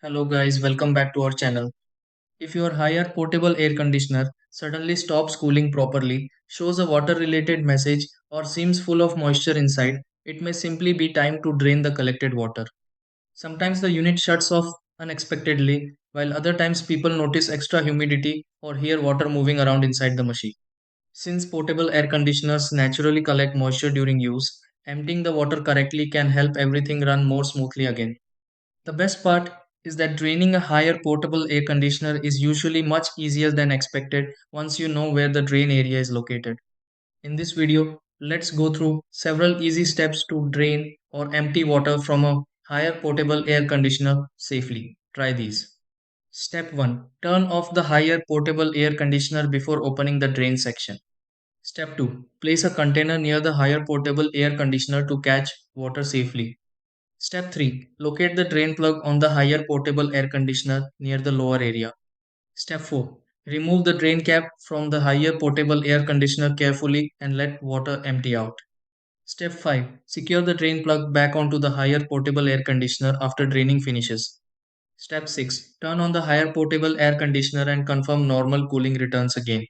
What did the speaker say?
Hello guys, welcome back to our channel. If your higher portable air conditioner suddenly stops cooling properly, shows a water related message or seems full of moisture inside, it may simply be time to drain the collected water. Sometimes the unit shuts off unexpectedly, while other times people notice extra humidity or hear water moving around inside the machine. Since portable air conditioners naturally collect moisture during use, emptying the water correctly can help everything run more smoothly again. The best part is that draining a higher portable air conditioner is usually much easier than expected once you know where the drain area is located. In this video, let's go through several easy steps to drain or empty water from a higher portable air conditioner safely. Try these. Step 1. Turn off the higher portable air conditioner before opening the drain section. Step 2. Place a container near the higher portable air conditioner to catch water safely. Step 3. Locate the drain plug on the higher portable air conditioner near the lower area. Step 4. Remove the drain cap from the higher portable air conditioner carefully and let water empty out. Step 5. Secure the drain plug back onto the higher portable air conditioner after draining finishes. Step 6. Turn on the higher portable air conditioner and confirm normal cooling returns again.